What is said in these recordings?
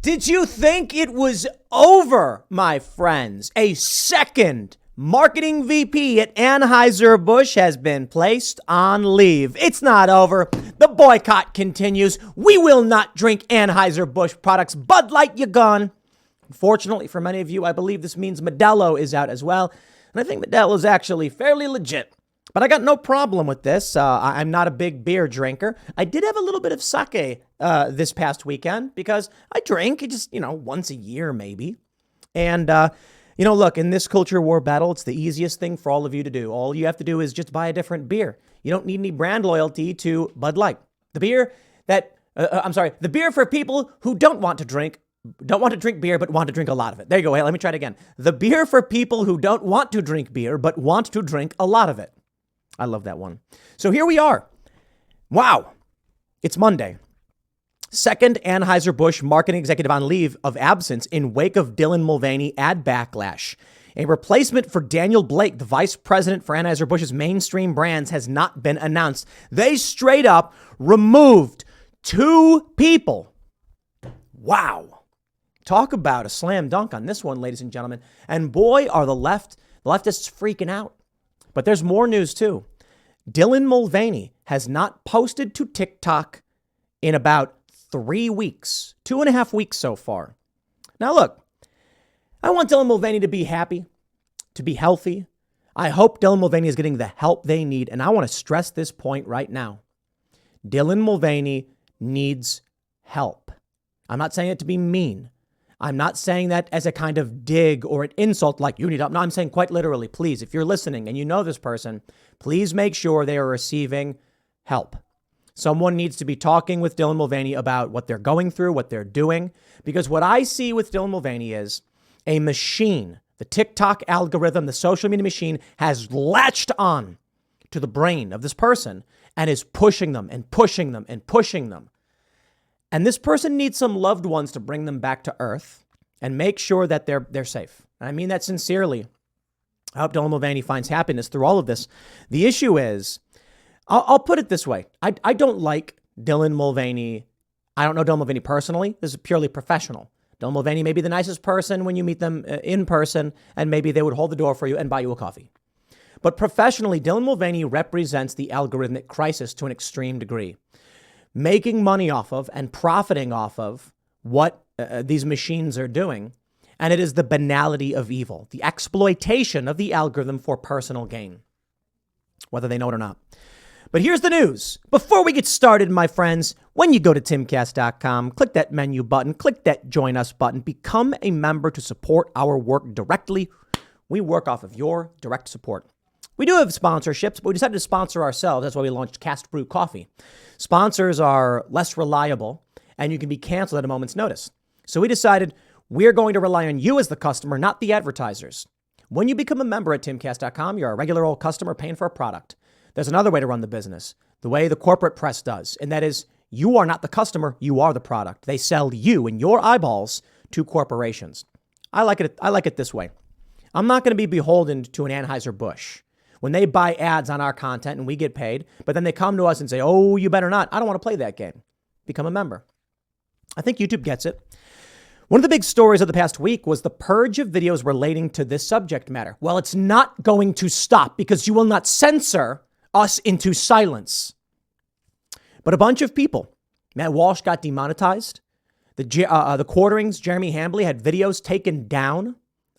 Did you think it was over, my friends? A second marketing VP at Anheuser has been placed on leave. It's not over. The boycott continues. We will not drink Anheuser products. Bud Light, you gone. Unfortunately for many of you, I believe this means Modelo is out as well. And I think Modelo is actually fairly legit. But I got no problem with this. I'm not a big beer drinker. I did have a little bit of sake this past weekend because I drink just, once a year maybe. And, look, in this culture war battle, it's the easiest thing for all of you to do. All you have to do is just buy a different beer. You don't need any brand loyalty to Bud Light. The beer the beer for people who don't want to drink beer, but want to drink a lot of it. There you go. Hey, let me try it again. The beer for people who don't want to drink beer, but want to drink a lot of it. I love that one. So here we are. Wow. It's Monday. Second Anheuser-Busch marketing executive on leave of absence in wake of Dylan Mulvaney ad backlash. A replacement for Daniel Blake, the vice president for Anheuser-Busch's mainstream brands, has not been announced. They straight up removed 2 people. Wow. Talk about a slam dunk on this one, ladies and gentlemen. And boy, are the leftists freaking out. But there's more news, too. Dylan Mulvaney has not posted to TikTok in about 3 weeks, 2.5 weeks so far. Now, look, I want Dylan Mulvaney to be happy, to be healthy. I hope Dylan Mulvaney is getting the help they need. And I want to stress this point right now. Dylan Mulvaney needs help. I'm not saying it to be mean. I'm not saying that as a kind of dig or an insult like you need help. No, I'm saying quite literally, please, if you're listening and you know this person, please make sure they are receiving help. Someone needs to be talking with Dylan Mulvaney about what they're going through, what they're doing, because what I see with Dylan Mulvaney is a machine. The TikTok algorithm, the social media machine has latched on to the brain of this person and is pushing them and pushing them and pushing them. And this person needs some loved ones to bring them back to earth and make sure that they're safe. And I mean that sincerely. I hope Dylan Mulvaney finds happiness through all of this. The issue is, I'll put it this way. I don't like Dylan Mulvaney. I don't know Dylan Mulvaney personally. This is purely professional. Dylan Mulvaney may be the nicest person when you meet them in person, and maybe they would hold the door for you and buy you a coffee. But professionally, Dylan Mulvaney represents the algorithmic crisis to an extreme degree. Making money off of and profiting off of what these machines are doing. And it is the banality of evil, the exploitation of the algorithm for personal gain, whether they know it or not. But here's the news. Before we get started, my friends, when you go to timcast.com, click that menu button, click that join us button, become a member to support our work directly. We work off of your direct support. We do have sponsorships, but we decided to sponsor ourselves. That's why we launched Cast Brew Coffee. Sponsors are less reliable, and you can be canceled at a moment's notice. So we decided we're going to rely on you as the customer, not the advertisers. When you become a member at timcast.com, you're a regular old customer paying for a product. There's another way to run the business, the way the corporate press does, and that is you are not the customer, you are the product. They sell you and your eyeballs to corporations. I like it this way. I'm not going to be beholden to an Anheuser-Busch. When they buy ads on our content and we get paid, but then they come to us and say, oh, you better not. I don't want to play that game. Become a member. I think YouTube gets it. One of the big stories of the past week was the purge of videos relating to this subject matter. Well, it's not going to stop because you will not censor us into silence. But a bunch of people, Matt Walsh got demonetized. The Quarterings, Jeremy Hambley had videos taken down.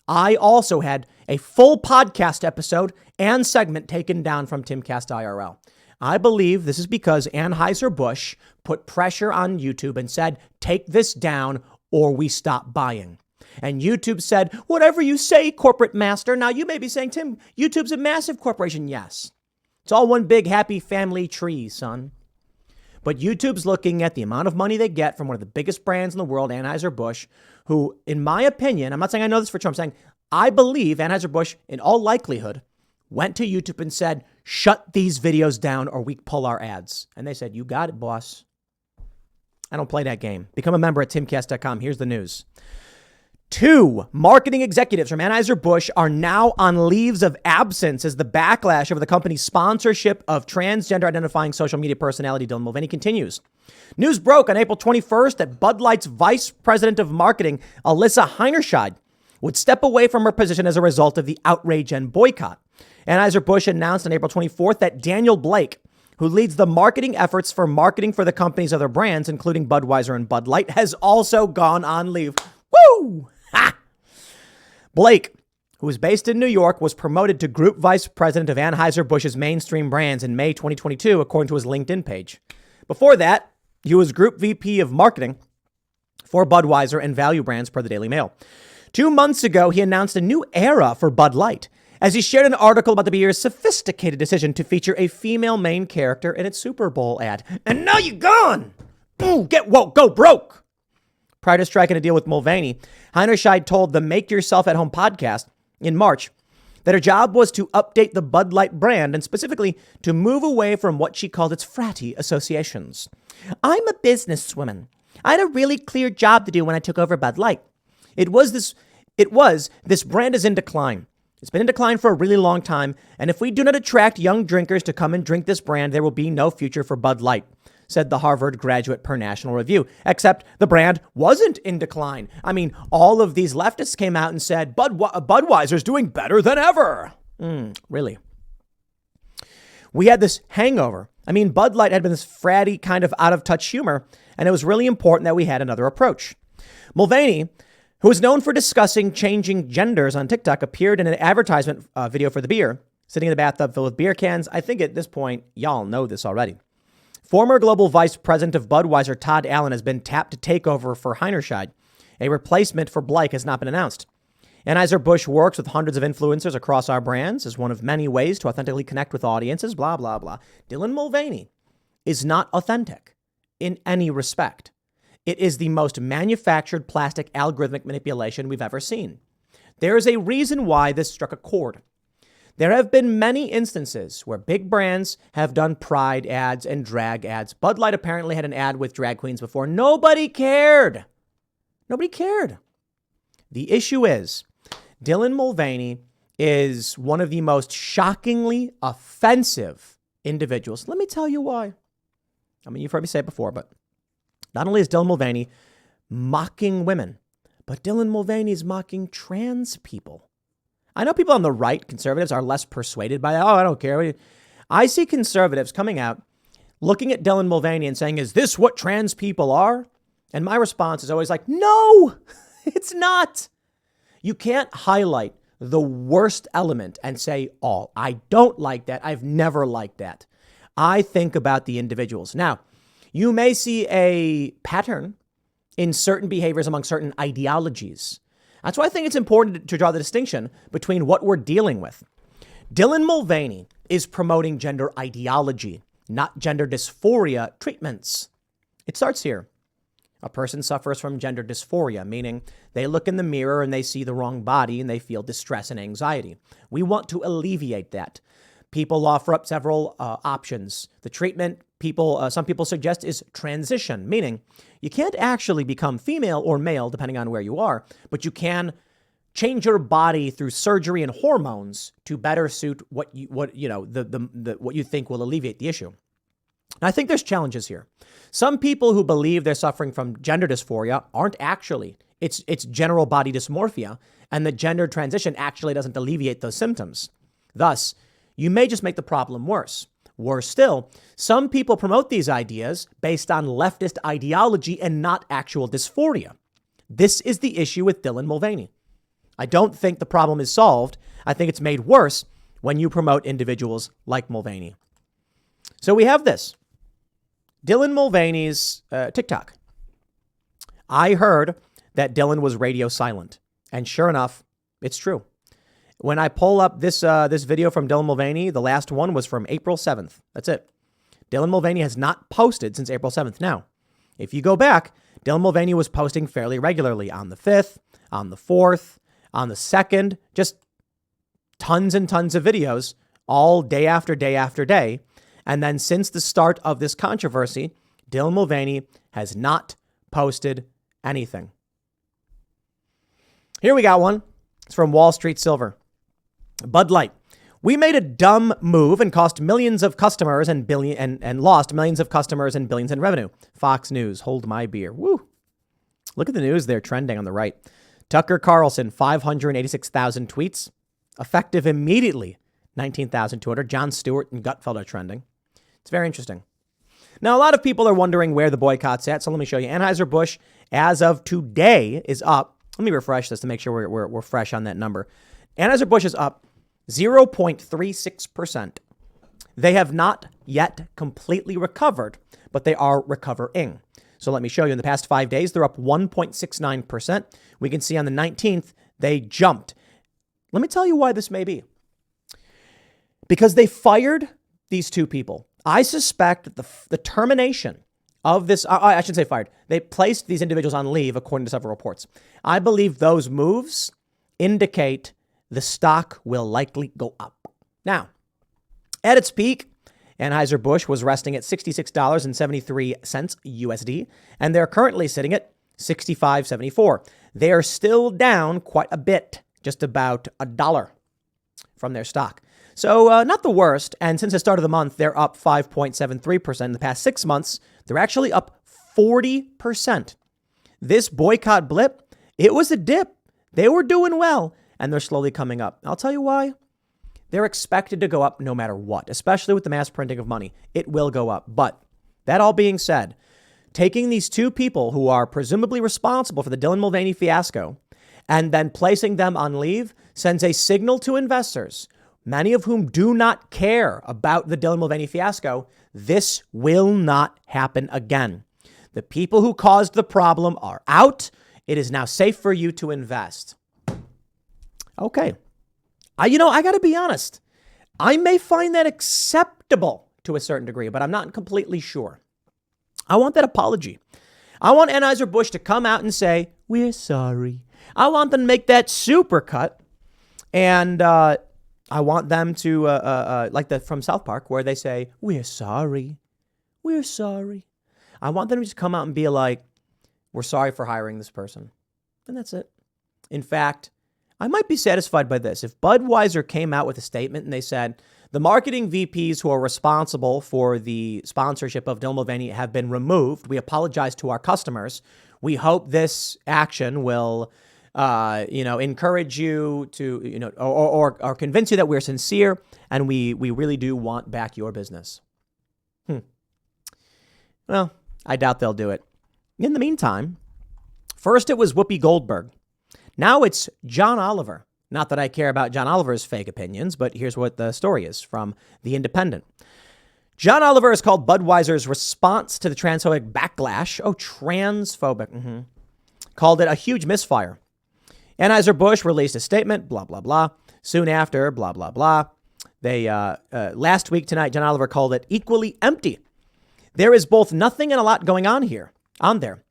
I also had a full podcast episode and segment taken down from Timcast IRL. I believe this is because Anheuser-Busch put pressure on YouTube and said, take this down or we stop buying. And YouTube said, whatever you say, corporate master. Now you may be saying, Tim, YouTube's a massive corporation. Yes. It's all one big happy family tree, son. But YouTube's looking at the amount of money they get from one of the biggest brands in the world, Anheuser-Busch, who, in my opinion, I'm not saying I know this for sure, I'm saying I believe Anheuser-Busch, in all likelihood, went to YouTube and said, shut these videos down or we pull our ads. And they said, you got it, boss. I don't play that game. Become a member at timcast.com. Here's the news. Two marketing executives from Anheuser-Busch are now on leaves of absence as the backlash over the company's sponsorship of transgender identifying social media personality Dylan Mulvaney continues. News broke on April 21st that Bud Light's vice president of marketing, Alyssa Heinerscheid, would step away from her position as a result of the outrage and boycott. Anheuser-Busch announced on April 24th that Daniel Blake, who leads the marketing efforts for the company's other brands, including Budweiser and Bud Light, has also gone on leave. Woo! Ha! Blake, who is based in New York, was promoted to group vice president of Anheuser-Busch's mainstream brands in May 2022, according to his LinkedIn page. Before that, he was group VP of marketing for Budweiser and value brands per the Daily Mail. 2 months ago, he announced a new era for Bud Light as he shared an article about the beer's sophisticated decision to feature a female main character in its Super Bowl ad. And now you're gone! Ooh, get woke, go broke! Prior to striking a deal with Mulvaney, Heinerscheid told the Make Yourself at Home podcast in March that her job was to update the Bud Light brand and specifically to move away from what she called its fratty associations. I'm a businesswoman. I had a really clear job to do when I took over Bud Light. This brand is in decline. It's been in decline for a really long time. And if we do not attract young drinkers to come and drink this brand, there will be no future for Bud Light, said the Harvard graduate per National Review. Except the brand wasn't in decline. I mean, all of these leftists came out and said, Budweiser's doing better than ever. Really? We had this hangover. I mean, Bud Light had been this fratty kind of out of touch humor, and it was really important that we had another approach. Mulvaney, who is known for discussing changing genders on TikTok, appeared in an advertisement video for the beer, sitting in the bathtub filled with beer cans. I think at this point, y'all know this already. Former global vice president of Budweiser, Todd Allen, has been tapped to take over for Heinerscheid. A replacement for Blake has not been announced. Anheuser-Busch works with hundreds of influencers across our brands as one of many ways to authentically connect with audiences, blah, blah, blah. Dylan Mulvaney is not authentic in any respect. It is the most manufactured plastic algorithmic manipulation we've ever seen. There is a reason why this struck a chord. There have been many instances where big brands have done pride ads and drag ads. Bud Light apparently had an ad with drag queens before. Nobody cared. Nobody cared. The issue is Dylan Mulvaney is one of the most shockingly offensive individuals. Let me tell you why. I mean, you've heard me say it before, but not only is Dylan Mulvaney mocking women, but Dylan Mulvaney is mocking trans people. I know people on the right, conservatives, are less persuaded by that. Oh, I don't care. I see conservatives coming out, looking at Dylan Mulvaney and saying, is this what trans people are? And my response is always like, no, it's not. You can't highlight the worst element and say all. I don't like that. I've never liked that. I think about the individuals. Now, you may see a pattern in certain behaviors among certain ideologies. That's why I think it's important to draw the distinction between what we're dealing with. Dylan Mulvaney is promoting gender ideology, not gender dysphoria treatments. It starts here. A person suffers from gender dysphoria, meaning they look in the mirror and they see the wrong body and they feel distress and anxiety. We want to alleviate that. People offer up several options. The treatment some people suggest is transition, meaning you can't actually become female or male depending on where you are, but you can change your body through surgery and hormones to better suit what you think will alleviate the issue. And I think there's challenges here. Some people who believe they're suffering from gender dysphoria aren't actually. It's general body dysmorphia, and the gender transition actually doesn't alleviate those symptoms. Thus, you may just make the problem worse. Worse still, some people promote these ideas based on leftist ideology and not actual dysphoria. This is the issue with Dylan Mulvaney. I don't think the problem is solved. I think it's made worse when you promote individuals like Mulvaney. So we have this. Dylan Mulvaney's TikTok. I heard that Dylan was radio silent. And sure enough, it's true. When I pull up this video from Dylan Mulvaney, the last one was from April 7th. That's it. Dylan Mulvaney has not posted since April 7th. Now, if you go back, Dylan Mulvaney was posting fairly regularly on the 5th, on the 4th, on the 2nd, just tons and tons of videos all day after day after day. And then since the start of this controversy, Dylan Mulvaney has not posted anything. Here we got one. It's from Wall Street Silver. Bud Light. We made a dumb move and cost millions of customers and lost millions of customers and billions in revenue. Fox News. Hold my beer. Woo. Look at the news there trending on the right. Tucker Carlson, 586,000 tweets. Effective immediately, 19,200. Jon Stewart and Gutfeld are trending. It's very interesting. Now, a lot of people are wondering where the boycott's at, so let me show you. Anheuser-Busch, as of today, is up. Let me refresh this to make sure we're fresh on that number. Anheuser-Busch is up 0.36%. They have not yet completely recovered, but they are recovering. So let me show you. In the past 5 days, they're up 1.69%. We can see on the 19th, they jumped. Let me tell you why this may be. Because they fired these two people. I suspect that the termination of this, I shouldn't say fired. They placed these individuals on leave, according to several reports. I believe those moves indicate the stock will likely go up. Now, at its peak, Anheuser-Busch was resting at $66.73 USD, and they're currently sitting at $65.74. They are still down quite a bit, just about $1 from their stock. So not the worst. And since the start of the month, they're up 5.73%. In the past 6 months, they're actually up 40%. This boycott blip, it was a dip. They were doing well, and they're slowly coming up. I'll tell you why. They're expected to go up no matter what, especially with the mass printing of money. It will go up. But that all being said, taking these two people who are presumably responsible for the Dylan Mulvaney fiasco and then placing them on leave sends a signal to investors, many of whom do not care about the Dylan Mulvaney fiasco. This will not happen again. The people who caused the problem are out. It is now safe for you to invest. Okay. I got to be honest. I may find that acceptable to a certain degree, but I'm not completely sure. I want that apology. I want Anheuser-Busch to come out and say, we're sorry. I want them to make that super cut. And I want them to, like from South Park, where they say, we're sorry. We're sorry. I want them to just come out and be like, we're sorry for hiring this person. And that's it. In fact, I might be satisfied by this. If Budweiser came out with a statement and they said, the marketing VPs who are responsible for the sponsorship of Dylan Mulvaney have been removed. We apologize to our customers. We hope this action will, encourage you to, or convince you that we're sincere and we really do want back your business. Well, I doubt they'll do it. In the meantime, first it was Whoopi Goldberg. Now it's John Oliver. Not that I care about John Oliver's fake opinions, but here's what the story is from The Independent. John Oliver has called Budweiser's response to the transphobic backlash, transphobic, called it a huge misfire. Anheuser-Busch released a statement, blah, blah, blah. Soon after, blah, blah, blah. They, last week tonight, John Oliver called it equally empty. There is both nothing and a lot going on there.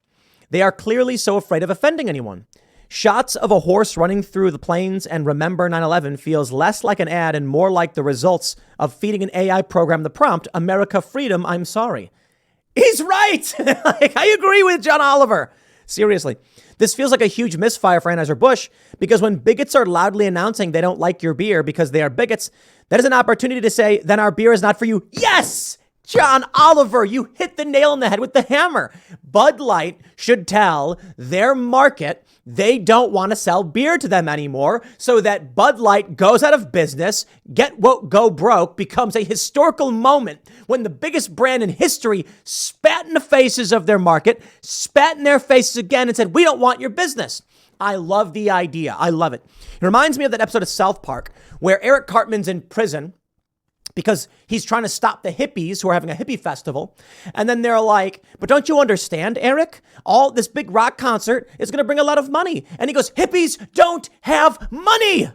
They are clearly so afraid of offending anyone. Shots of a horse running through the plains and remember 9/11 feels less like an ad and more like the results of feeding an AI program the prompt, America Freedom, I'm sorry. He's right. I agree with John Oliver. Seriously. This feels like a huge misfire for Anheuser-Busch because when bigots are loudly announcing they don't like your beer because they are bigots, that is an opportunity to say, then our beer is not for you. Yes! John Oliver, you hit the nail on the head with the hammer. Bud Light should tell their market they don't want to sell beer to them anymore so that Bud Light goes out of business, get woke, go broke, becomes a historical moment when the biggest brand in history spat in the faces of their market, spat in their faces again and said, we don't want your business. I love the idea. I love it. It reminds me of that episode of South Park where Eric Cartman's in prison because he's trying to stop the hippies who are having a hippie festival. And then they're like, but don't you understand, Eric? All this big rock concert is going to bring a lot of money. And he goes, hippies don't have money.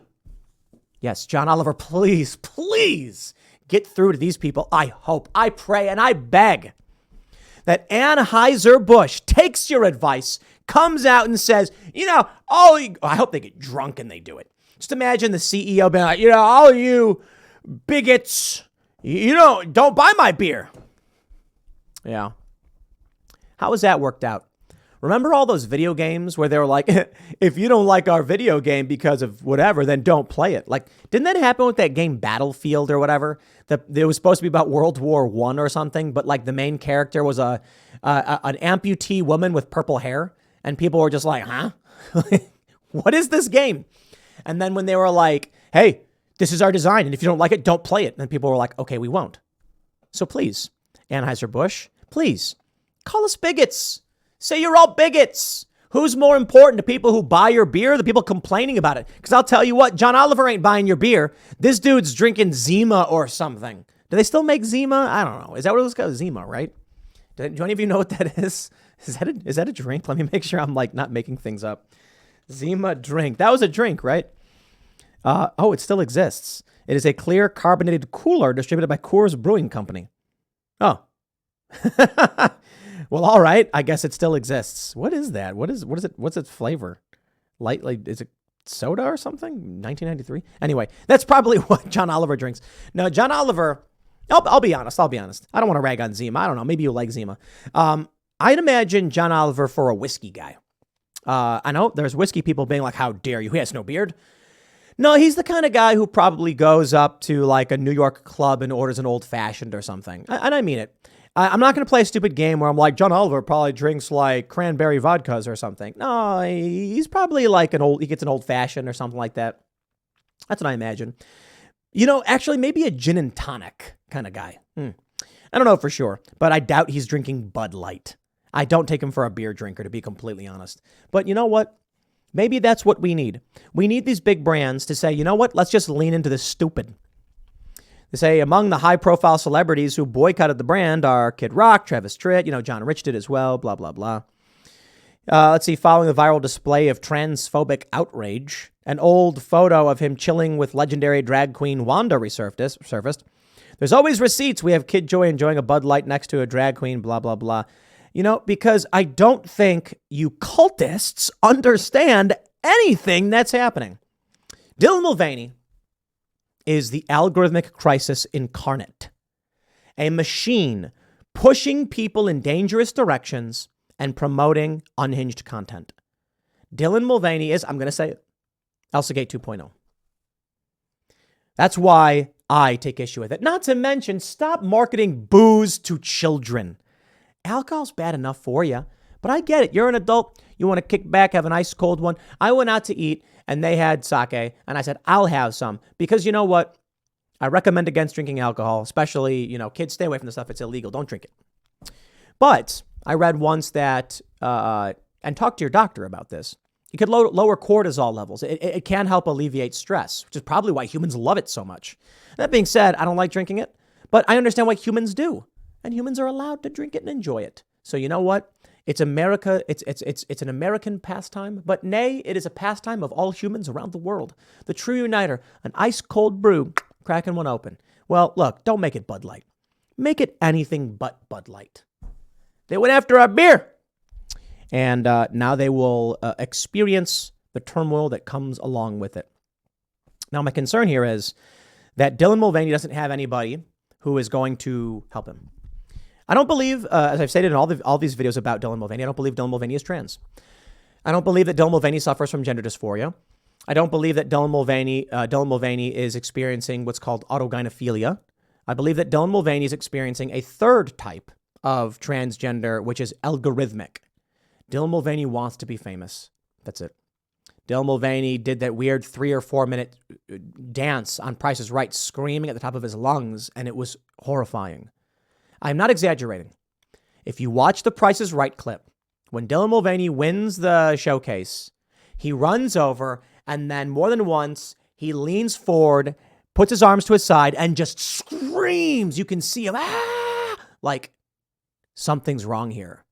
Yes, John Oliver, please, please get through to these people. I hope, I pray, and I beg that Anheuser-Busch takes your advice, comes out and says, I hope they get drunk and they do it. Just imagine the CEO being like, all you bigots, don't buy my beer. Yeah. How has that worked out? Remember all those video games where they were like, if you don't like our video game because of whatever, then don't play it. Like, didn't that happen with that game Battlefield or whatever? It was supposed to be about World War I or something, but like the main character was an amputee woman with purple hair. And people were just like, huh? What is this game? And then when they were like, hey, this is our design, and if you don't like it, don't play it. And people were like, okay, we won't. So please, Anheuser-Busch, please, call us bigots. Say you're all bigots. Who's more important, to people who buy your beer or the people complaining about it? Because I'll tell you what, John Oliver ain't buying your beer. This dude's drinking Zima or something. Do they still make Zima? I don't know. Is that what it was called? Zima, right? Do any of you know what that is? Is that a drink? Let me make sure I'm like not making things up. Zima drink. That was a drink, right? It still exists. It is a clear carbonated cooler distributed by Coors Brewing Company. Oh. Well, all right. I guess it still exists. What is that? What is it? What's its flavor? Like, is it soda or something? 1993? Anyway, that's probably what John Oliver drinks. No, John Oliver, I'll be honest. I don't want to rag on Zima. I don't know. Maybe you like Zima. I'd imagine John Oliver for a whiskey guy. I know there's whiskey people being like, how dare you? He has no beard. No, he's the kind of guy who probably goes up to like a New York club and orders an old fashioned or something. And I mean it. I'm not going to play a stupid game where I'm like, John Oliver probably drinks like cranberry vodkas or something. No, he's probably like he gets an old fashioned or something like that. That's what I imagine. Actually, maybe a gin and tonic kind of guy. I don't know for sure, but I doubt he's drinking Bud Light. I don't take him for a beer drinker, to be completely honest. But you know what? Maybe that's what we need. We need these big brands to say, you know what? Let's just lean into this stupid. They say among the high-profile celebrities who boycotted the brand are Kid Rock, Travis Tritt, John Rich did as well, blah, blah, blah. Let's see, following the viral display of transphobic outrage, an old photo of him chilling with legendary drag queen Wanda resurfaced. There's always receipts. We have Kid Joy enjoying a Bud Light next to a drag queen, blah, blah, blah. Because I don't think you cultists understand anything that's happening. Dylan Mulvaney is the algorithmic crisis incarnate. A machine pushing people in dangerous directions and promoting unhinged content. Dylan Mulvaney is, I'm going to say it, Elsagate 2.0. That's why I take issue with it. Not to mention, stop marketing booze to children. Alcohol's bad enough for you, but I get it. You're an adult. You want to kick back, have an ice cold one. I went out to eat and they had sake and I said, I'll have some because you know what? I recommend against drinking alcohol, especially, kids stay away from the stuff. It's illegal. Don't drink it. But I read once that, and talk to your doctor about this. You could lower cortisol levels. It can help alleviate stress, which is probably why humans love it so much. That being said, I don't like drinking it, but I understand why humans do. And humans are allowed to drink it and enjoy it. So you know what? It's America. It's an American pastime, but nay, it is a pastime of all humans around the world. The true uniter, an ice cold brew, cracking one open. Well, look, don't make it Bud Light. Make it anything but Bud Light. They went after our beer. And now they will experience the turmoil that comes along with it. Now, my concern here is that Dylan Mulvaney doesn't have anybody who is going to help him. I don't believe, as I've stated in all these videos about Dylan Mulvaney, I don't believe Dylan Mulvaney is trans. I don't believe that Dylan Mulvaney suffers from gender dysphoria. I don't believe that Dylan Mulvaney is experiencing what's called autogynephilia. I believe that Dylan Mulvaney is experiencing a third type of transgender, which is algorithmic. Dylan Mulvaney wants to be famous. That's it. Dylan Mulvaney did that weird 3 or 4 minute dance on Price is Right, screaming at the top of his lungs, and it was horrifying. I'm not exaggerating. If you watch the Price is Right clip, when Dylan Mulvaney wins the showcase, he runs over, and then more than once, he leans forward, puts his arms to his side, and just screams. You can see him, like something's wrong here.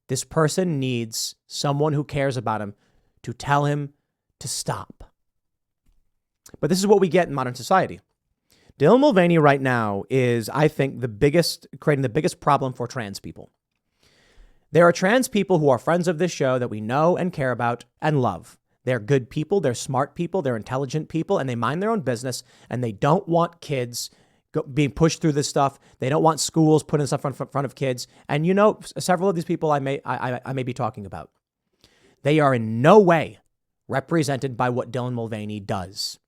This person needs someone who cares about him to tell him to stop. But this is what we get in modern society. Dylan Mulvaney right now is, I think, creating the biggest problem for trans people. There are trans people who are friends of this show that we know and care about and love. They're good people, they're smart people, they're intelligent people, and they mind their own business, and they don't want kids being pushed through this stuff. They don't want schools putting stuff in front of kids. And several of these people I may be talking about, they are in no way represented by what Dylan Mulvaney does.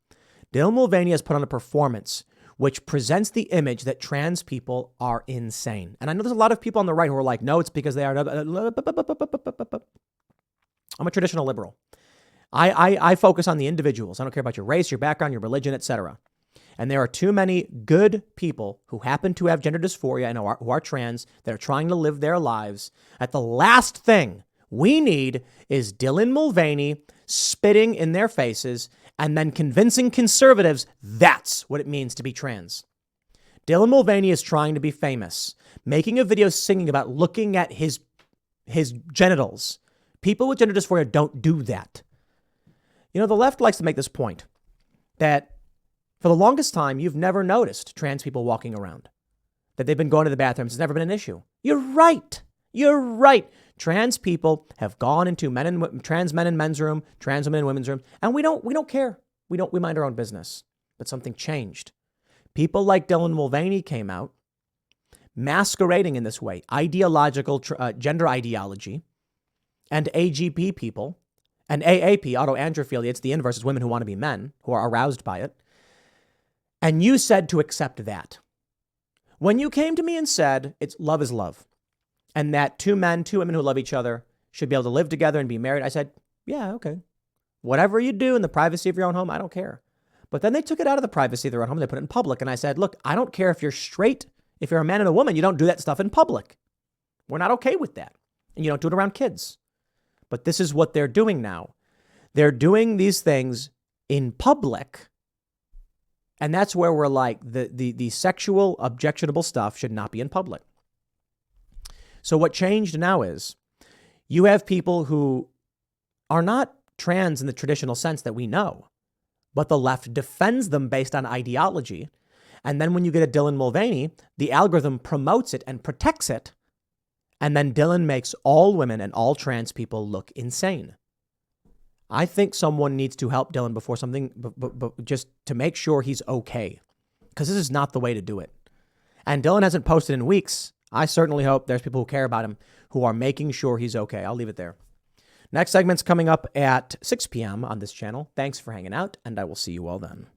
Dylan Mulvaney has put on a performance which presents the image that trans people are insane. And I know there's a lot of people on the right who are like, no, it's because they are. I'm a traditional liberal. I focus on the individuals. I don't care about your race, your background, your religion, etc. And there are too many good people who happen to have gender dysphoria and who are trans that are trying to live their lives. That the last thing we need is Dylan Mulvaney spitting in their faces and then convincing conservatives that's what it means to be trans. Dylan Mulvaney is trying to be famous, making a video singing about looking at his genitals. People with gender dysphoria don't do that. The left likes to make this point that for the longest time, you've never noticed trans people walking around, that they've been going to the bathrooms. It's never been an issue. You're right. You're right. Trans people have gone into trans men in men's room, trans women in women's room, and we don't care. We mind our own business. But something changed. People like Dylan Mulvaney came out masquerading in this way, ideological gender ideology, and AGP people, and AAP, autoandrophilia, it's the inverse, it's women who want to be men, who are aroused by it. And you said to accept that. When you came to me and said, love is love, and that two men, two women who love each other should be able to live together and be married, I said, yeah, okay. Whatever you do in the privacy of your own home, I don't care. But then they took it out of the privacy of their own home. They put it in public. And I said, look, I don't care if you're straight. If you're a man and a woman, you don't do that stuff in public. We're not okay with that. And you don't do it around kids. But this is what they're doing now. They're doing these things in public. And that's where we're like, the sexual objectionable stuff should not be in public. So what changed now is you have people who are not trans in the traditional sense that we know, but the left defends them based on ideology. And then when you get a Dylan Mulvaney, the algorithm promotes it and protects it. And then Dylan makes all women and all trans people look insane. I think someone needs to help Dylan before something, just to make sure he's okay, because this is not the way to do it. And Dylan hasn't posted in weeks. I certainly hope there's people who care about him who are making sure he's okay. I'll leave it there. Next segment's coming up at 6 p.m. on this channel. Thanks for hanging out, and I will see you all then.